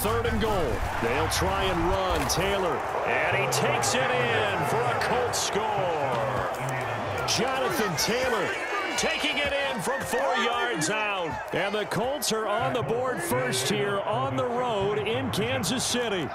3rd and goal. They'll try and run Taylor. And he takes it in for a Colts score. Jonathan Taylor taking it in from 4 yards out. And the Colts are on the board first here on the road in Kansas City.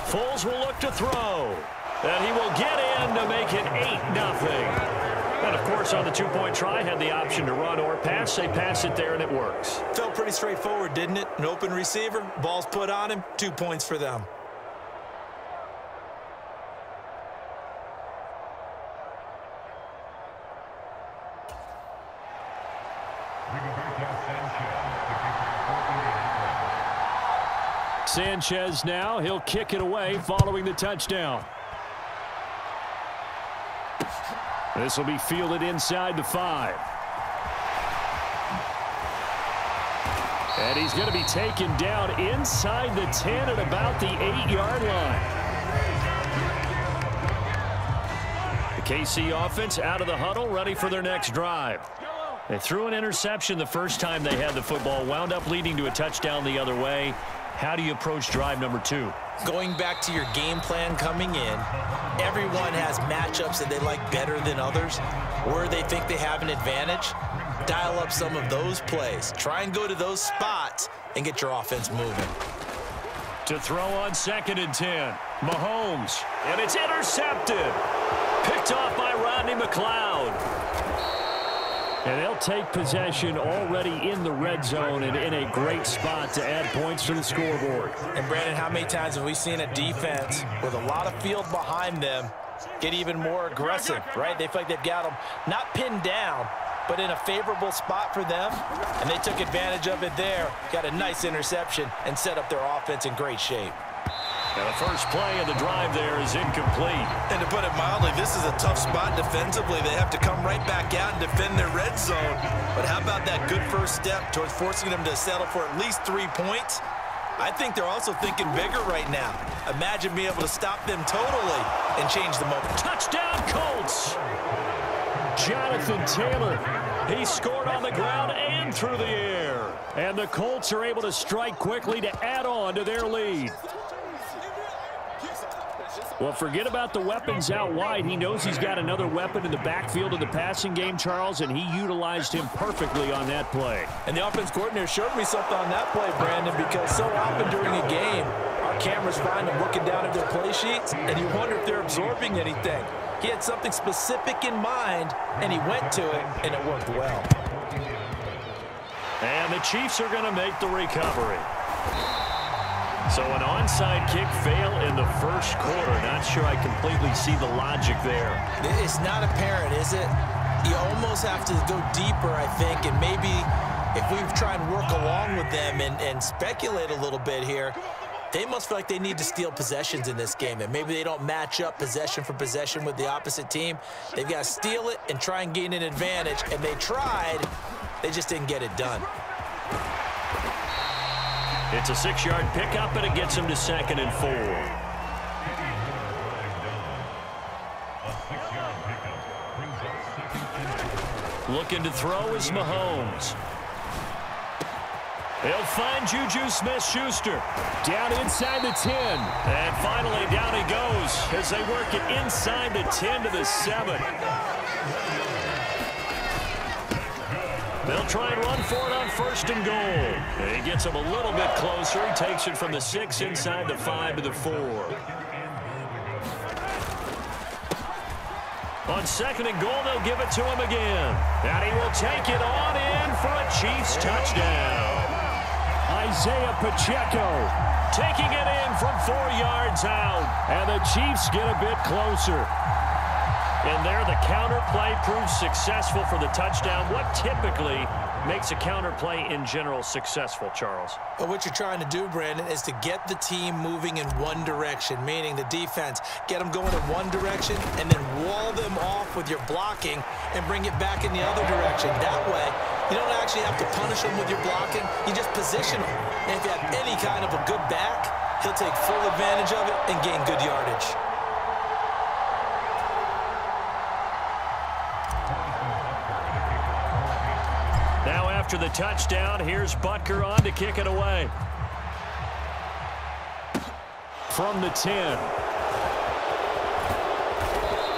Foles will look to throw. And he will get in to make it 8-0. And, of course, on the 2-point try, had the option to run or pass. They pass it there, and it works. Felt pretty straightforward, didn't it? An open receiver, ball's put on him, 2 points for them. Sanchez now. He'll kick it away following the touchdown. This will be fielded inside the 5. And he's going to be taken down inside the 10 at about the 8-yard line. The KC offense out of the huddle, ready for their next drive. They threw an interception the first time they had the football, wound up leading to a touchdown the other way. How do you approach drive number 2? Going back to your game plan coming in, everyone has matchups that they like better than others, where they think they have an advantage. Dial up some of those plays. Try and go to those spots and get your offense moving. To throw on 2nd and 10. Mahomes. And it's intercepted. Picked off by Rodney McLeod. And they'll take possession already in the red zone and in a great spot to add points to the scoreboard. And, Brandon, how many times have we seen a defense with a lot of field behind them get even more aggressive, right? They feel like they've got them not pinned down, but in a favorable spot for them, and they took advantage of it there, got a nice interception, and set up their offense in great shape. And the first play of the drive there is incomplete. And to put it mildly, this is a tough spot defensively. They have to come right back out and defend their red zone. But how about that good first step towards forcing them to settle for at least 3 points? I think they're also thinking bigger right now. Imagine being able to stop them totally and change the moment. Touchdown, Colts! Jonathan Taylor, he scored on the ground and through the air. And the Colts are able to strike quickly to add on to their lead. Well, forget about the weapons out wide. He knows he's got another weapon in the backfield of the passing game, Charles, and he utilized him perfectly on that play. And the offense coordinator showed me something on that play, Brandon, because so often during a game, our cameras find them looking down at their play sheets, and you wonder if they're absorbing anything. He had something specific in mind, and he went to it, and it worked well. And the Chiefs are going to make the recovery. So an onside kick fail in the first quarter. Not sure I completely see the logic there. It's not apparent, is it? You almost have to go deeper, I think, and maybe if we try and work along with them and speculate a little bit here, they must feel like they need to steal possessions in this game, and maybe they don't match up possession for possession with the opposite team. They've got to steal it and try and gain an advantage, and they tried. They just didn't get it done. It's a 6-yard pickup, and it gets him to 2nd and 4. Looking to throw is Mahomes. He'll find Juju Smith-Schuster. Down inside the 10. And finally, down he goes as they work it inside the 10 to the 7. They'll try and run for it on 1st and goal. And he gets him a little bit closer. He takes it from the 6 inside the 5 to the 4. On 2nd and goal, they'll give it to him again. And he will take it on in for a Chiefs touchdown. Isaiah Pacheco taking it in from 4 yards out. And the Chiefs get a bit closer. And there, the counter play proves successful for the touchdown. What typically makes a counter play in general successful, Charles? Well, what you're trying to do, Brandon, is to get the team moving in one direction, meaning the defense, get them going in one direction and then wall them off with your blocking and bring it back in the other direction. That way, you don't actually have to punish them with your blocking. You just position them. And if you have any kind of a good back, he'll take full advantage of it and gain good yardage. after the touchdown. Here's Butker on to kick it away. From the 10.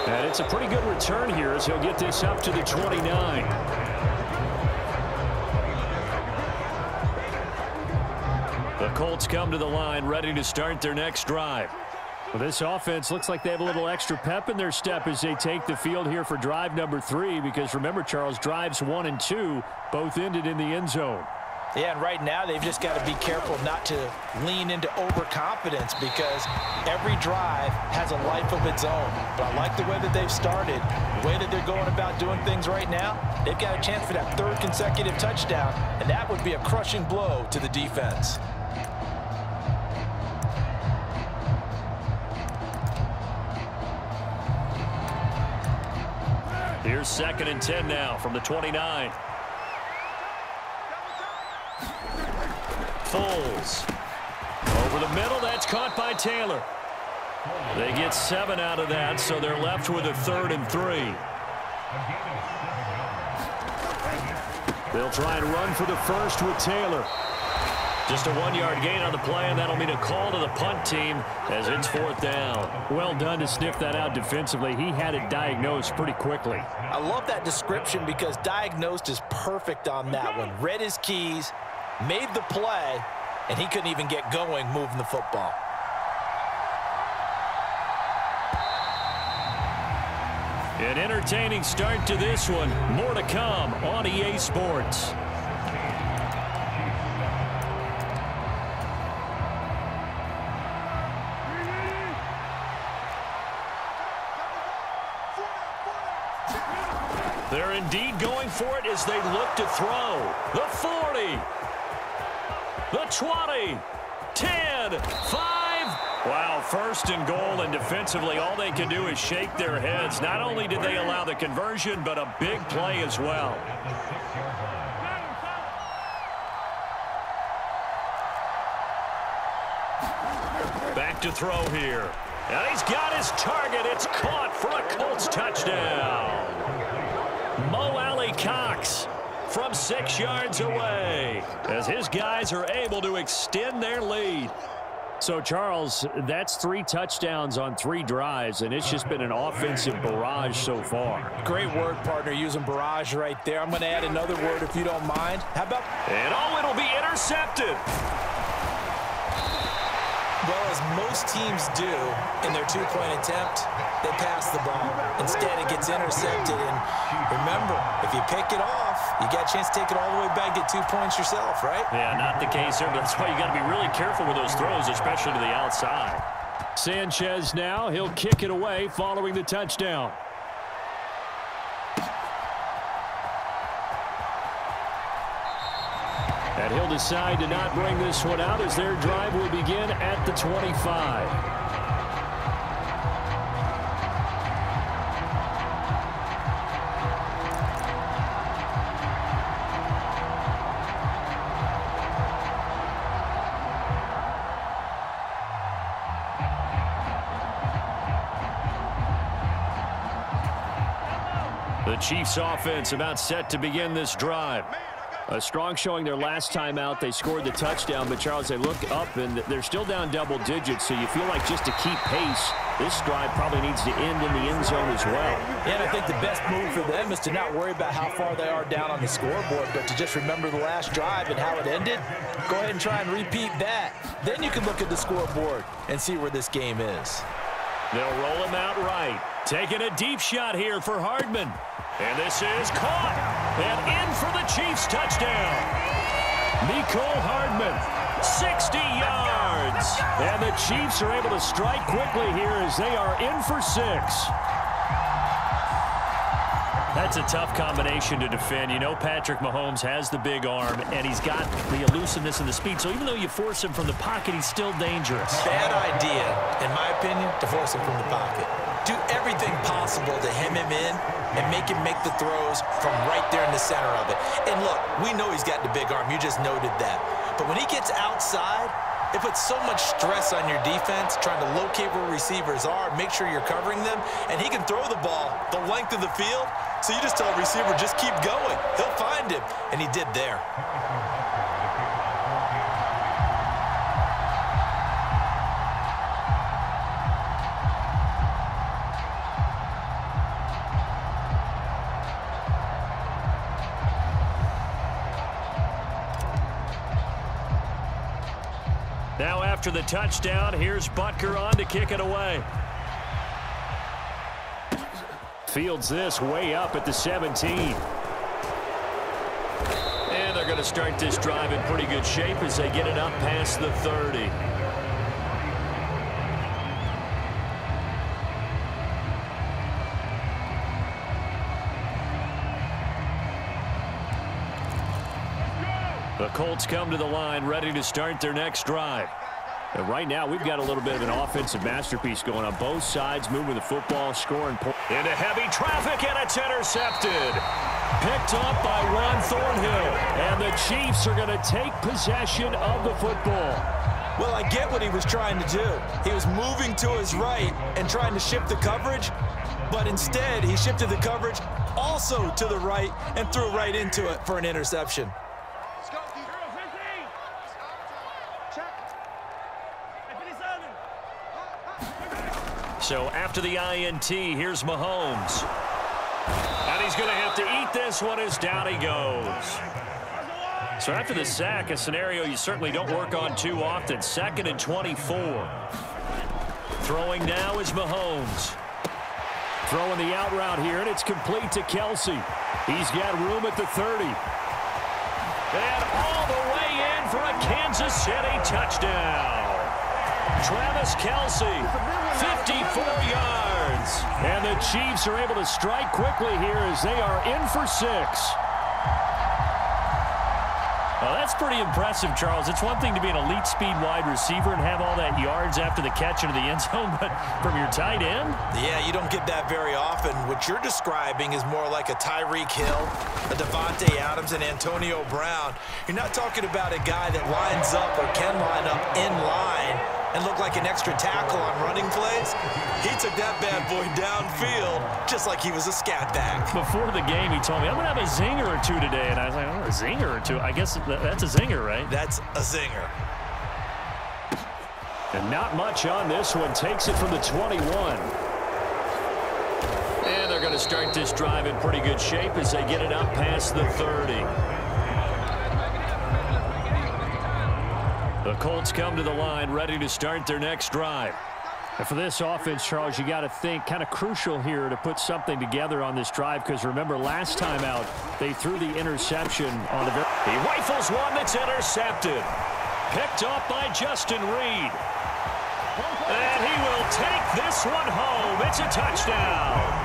And it's a pretty good return here as he'll get this up to the 29. The Colts come to the line ready to start their next drive. Well, this offense looks like they have a little extra pep in their step as they take the field here for drive number 3 because remember, Charles, drives 1 and 2 both ended in the end zone. Yeah, and right now they've just got to be careful not to lean into overconfidence because every drive has a life of its own. But I like the way that they've started, the way that they're going about doing things right now. They've got a chance for that 3rd consecutive touchdown, and that would be a crushing blow to the defense. Here's 2nd and 10 now from the 29. Foles. Over the middle, that's caught by Taylor. They get 7 out of that, so they're left with a 3rd and 3. They'll try and run for the first with Taylor. Just a 1-yard gain on the play, and that'll mean a call to the punt team as it's 4th down. Well done to sniff that out defensively. He had it diagnosed pretty quickly. I love that description because diagnosed is perfect on that one. Read his keys, made the play, and he couldn't even get going moving the football. An entertaining start to this one. More to come on EA Sports. They're indeed going for it as they look to throw. The 40. The 20. 10. 5. Wow, 1st and goal, and defensively all they can do is shake their heads. Not only did they allow the conversion, but a big play as well. Back to throw here. And he's got his target. It's caught for a Colts touchdown. Mo Alley Cox from 6 yards away as his guys are able to extend their lead. So, Charles, that's 3 touchdowns on 3 drives, and it's just been an offensive barrage so far. Great word, partner, using barrage right there. I'm going to add another word if you don't mind. How about... And oh, it'll be intercepted. Well, as most teams do in their 2-point attempt, they pass the ball. Instead, it gets intercepted. And remember, if you pick it off, you got a chance to take it all the way back, get 2 points yourself, right? Yeah, not the case there, but that's why you got to be really careful with those throws, especially to the outside. Sanchez now, he'll kick it away following the touchdown. And he'll decide to not bring this one out as their drive will begin at the 25. The Chiefs offense about set to begin this drive. A strong showing their last time out. They scored the touchdown, but Charles, they look up and they're still down double digits, so you feel like just to keep pace, this drive probably needs to end in the end zone as well. Yeah, and I think the best move for them is to not worry about how far they are down on the scoreboard, but to just remember the last drive and how it ended. Go ahead and try and repeat that. Then you can look at the scoreboard and see where this game is. They'll roll him out right. Taking a deep shot here for Hardman. And this is caught. And in for the Chiefs touchdown. Mecole Hardman, 60 yards. And the Chiefs are able to strike quickly here as they are in for 6. That's a tough combination to defend. You know Patrick Mahomes has the big arm, and he's got the elusiveness and the speed. So even though you force him from the pocket, he's still dangerous. Bad idea, in my opinion, to force him from the pocket. Do everything possible to hem him in and make him make the throws from right there in the center of it. And look, we know he's got the big arm. You just noted that. But when he gets outside, It puts so much stress on your defense, trying to locate where receivers are, make sure you're covering them, and he can throw the ball the length of the field, so you just tell a receiver, just keep going. He'll find him, and he did there. Now after the touchdown, here's Butker on to kick it away. Fields this way up at the 17. And they're going to start this drive in pretty good shape as they get it up past the 30. The Colts come to the line, ready to start their next drive. And right now, we've got a little bit of an offensive masterpiece going on both sides, moving the football, scoring points. Into heavy traffic, and it's intercepted. Picked up by Juan Thornhill. And the Chiefs are going to take possession of the football. Well, I get what he was trying to do. He was moving to his right and trying to shift the coverage, but instead he shifted the coverage also to the right and threw right into it for an interception. So after the INT, here's Mahomes. And he's going to have to eat this one as down he goes. So after the sack, a scenario you certainly don't work on too often. 2nd and 24. Throwing now is Mahomes. Throwing the out route here, and it's complete to Kelsey. He's got room at the 30. And all the way in for a Kansas City touchdown. Travis Kelsey, 54 yards. And the Chiefs are able to strike quickly here as they are in for 6. Well, that's pretty impressive, Charles. It's one thing to be an elite speed wide receiver and have all that yards after the catch into the end zone, but from your tight end? Yeah, you don't get that very often. What you're describing is more like a Tyreek Hill, a Devontae Adams, and Antonio Brown. You're not talking about a guy that lines up or can line up in line and look like an extra tackle on running plays. He took that bad boy downfield just like he was a scat back. Before the game, he told me, I'm going to have a zinger or two today. And I was like, oh, a zinger or two? I guess that's a zinger, right? That's a zinger. And not much on this one. Takes it from the 21. And they're going to start this drive in pretty good shape as they get it up past the 30. The Colts come to the line, ready to start their next drive. And for this offense, Charles, you got to think kind of crucial here to put something together on this drive, because remember last time out, they threw the interception on the very... He rifles one that's intercepted. Picked up by Justin Reed. And he will take this one home. It's a touchdown.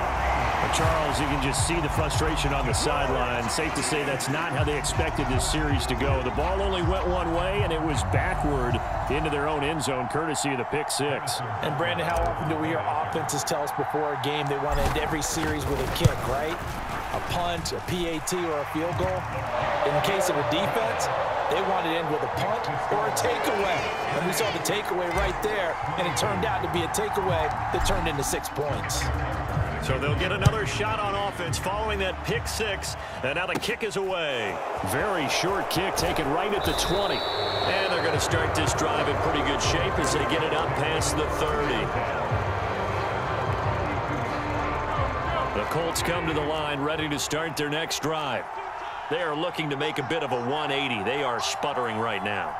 Charles, you can just see the frustration on the sideline. Safe to say that's not how they expected this series to go. The ball only went one way, and it was backward into their own end zone, courtesy of the pick six. And, Brandon, how often do we hear offenses tell us before a game they want to end every series with a kick, right? A punt, a PAT, or a field goal. In the case of the defense, they want to end with a punt or a takeaway. And we saw the takeaway right there, and it turned out to be a takeaway that turned into 6 points. So they'll get another shot on offense following that pick six. And now the kick is away. Very short kick taken right at the 20. And they're going to start this drive in pretty good shape as they get it up past the 30. The Colts come to the line, ready to start their next drive. They are looking to make a bit of a 180. They are sputtering right now.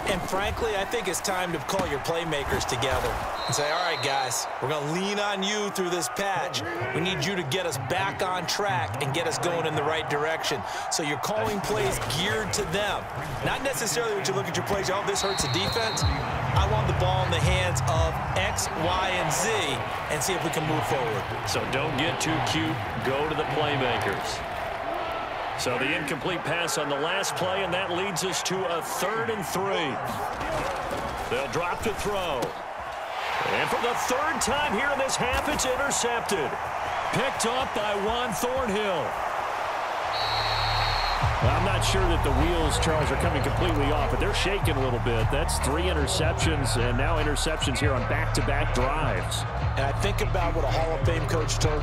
And frankly, I think it's time to call your playmakers together and say, all right, guys, we're going to lean on you through this patch. We need you to get us back on track and get us going in the right direction. So you're calling plays geared to them. Not necessarily when you look at your plays, oh, this hurts the defense. I want the ball in the hands of X, Y, and Z and see if we can move forward. So don't get too cute. Go to the playmakers. So the incomplete pass on the last play, and that leads us to a 3rd and 3. They'll drop to throw. And for the 3rd time here in this half, it's intercepted. Picked up by Juan Thornhill. Well, I'm not sure that the wheels, Charles, are coming completely off, but they're shaking a little bit. That's 3 interceptions, and now interceptions here on back-to-back drives. And I think about what a Hall of Fame coach told